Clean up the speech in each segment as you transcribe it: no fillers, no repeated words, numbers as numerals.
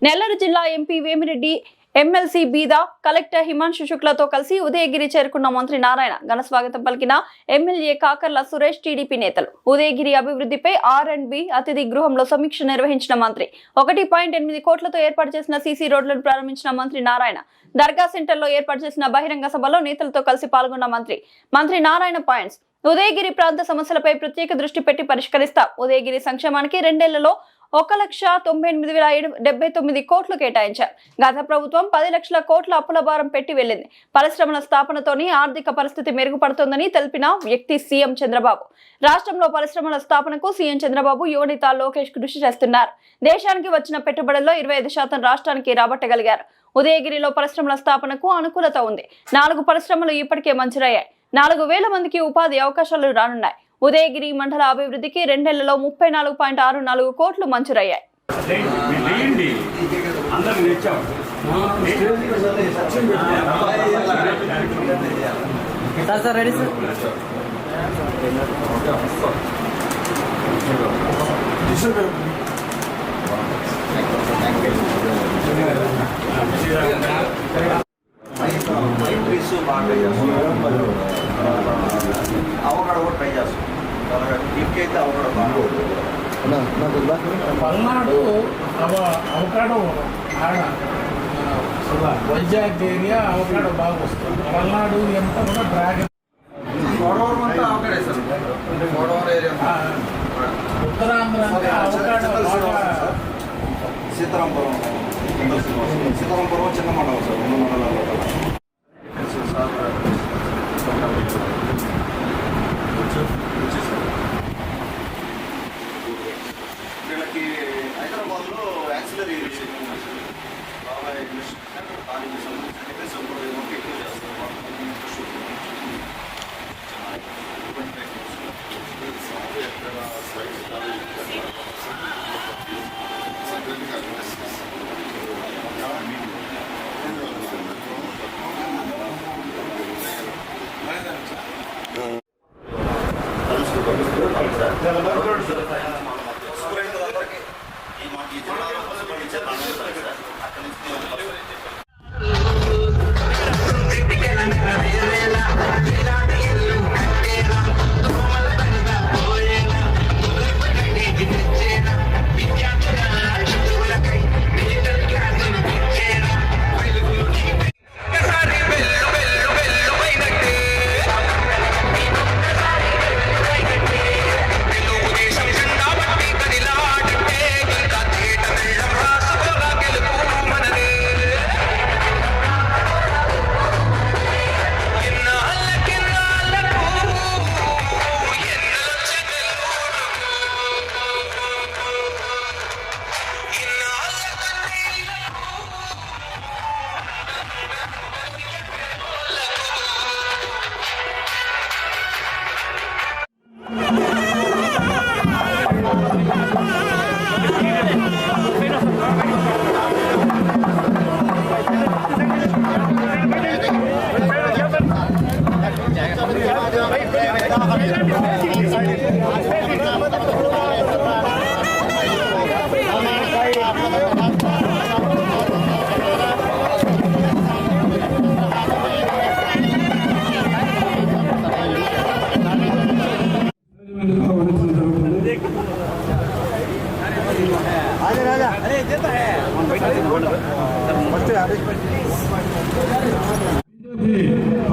నెల్లూరు జిల్లా MP Vemireddy MLC బీదా collector Himanshu శుక్లతో కలిసి ఉదయగిరి చేరుకున్న మంత్రి నారాయణ ఘన స్వాగతం పలికిన ఎమ్మెల్యే కాకర్ల సురేష్ టీడీపీ నేతలు. ఉదయగిరి అభివృద్ధిపై R&B అతిథి గృహంలో సమీక్ష నిర్వహించిన మంత్రి 1.8 కోట్లతో ఏర్పాటు చేసిన సీసీ రోడ్లను ప్రారంభించిన మంత్రి నారాయణ దర్గా సెంటర్లో ఏర్పాటు చేసిన బహిరంగ సభలో నేతలతో కలిసి పాల్గొన్న మంత్రి నారాయణ పాయింట్స్ ఉదయగిరి ప్రాంత సమస్యలపై ప్రత్యేక దృష్టి పెట్టి పరిష్కరిస్తాం. ఉదయగిరి సంక్షేమానికి 2 ఏళ్లలో 1,98,779 కోట్లు కేటాయించారు. గత ప్రభుత్వం 10 లక్షల కోట్ల అప్పుల భారం పెట్టి వెళ్లింది. పరిశ్రమల స్థాపనతోనే ఆర్థిక పరిస్థితి మెరుగుపడుతోందని తెలిపిన వ్యక్తి సీఎం చంద్రబాబు. రాష్ట్రంలో పరిశ్రమల స్థాపనకు సీఎం చంద్రబాబు యువనేత లోకేష్ కృషి చేస్తున్నారు. దేశానికి వచ్చిన పెట్టుబడుల్లో 25% రాష్ట్రానికి రాబట్టగలిగారు. ఉదయగిరిలో పరిశ్రమల స్థాపనకు అనుకూలత ఉంది. 4 పరిశ్రమలు ఇప్పటికే మంజూరయ్యాయి. 4,000 మందికి ఉపాధి అవకాశాలు రానున్నాయి. ఉదయగిరి మండల అభివృద్ధికి 2 ఏళ్లలో 34.64 కోట్లు మంజూరయ్యాయి. అవకాడో కూడా ట్రై చేస్తాం. ఇంకైతే అవకాడో పల్నాడు అవకాడో ఆడ వైజాగ్ ఏరియా అవకాడో బాగా వస్తుంది. పల్నాడు ఎంత కూడా డ్రాగన్ గోడవరం అంతా అవకాడే సార్. గోడవరం ఏరియా ఉత్తరాంధ్ర అంటే అవకాడో బాగా. సీతారాంపురం చిన్న మండలం సార్. 2 మండలాల్లో వీళ్ళకి హైదరాబాద్లో యాక్సిలరీ దానికి సంబంధించిన ఎక్కువ చేస్తారు.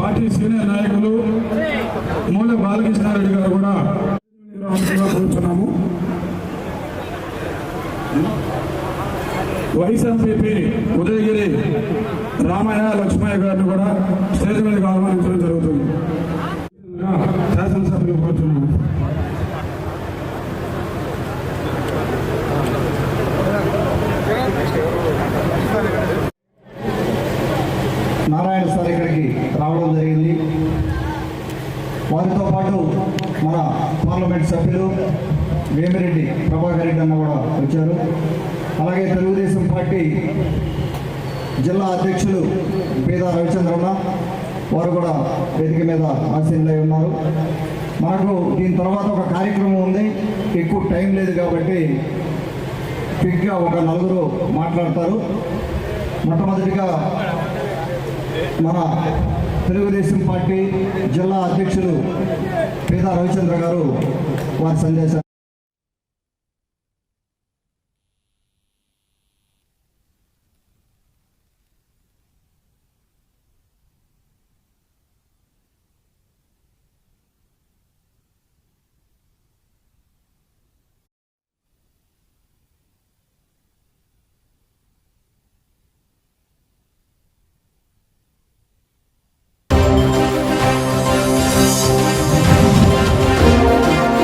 పార్టీ సీనియర్ నాయకులు మూల బాలకృష్ణారెడ్డి గారు కూడా కూర్చున్నాము. వైస్ ఎంపీ ఉదయగిరి రామయ్య లక్ష్మయ్య గారిని కూడా స్టేజ్ మీదకి ఆహ్వానించడం జరుగుతుంది. శాసనసభ్యులు కూర్చున్నాము. నారాయణ సార్ ఇక్కడికి రావడం జరిగింది. వారితో పాటు మన పార్లమెంట్ సభ్యులు వేమిరెడ్డి ప్రభాకర్ రెడ్డి అన్న కూడా వచ్చారు. అలాగే తెలుగుదేశం పార్టీ జిల్లా అధ్యక్షులు బీదా రవిచంద్రన్న వారు కూడా వేదిక మీద ఆసీనులై ఉన్నారు. మనకు దీని తర్వాత ఒక కార్యక్రమం ఉంది, ఎక్కువ టైం లేదు కాబట్టి క్విక్గా ఒక నలుగురు మాట్లాడతారు. మొట్టమొదటిగా మన తెలుగుదేశం పార్టీ జిల్లా అధ్యక్షులు పేద రవిచంద్ర గారు వారి సందేశాలు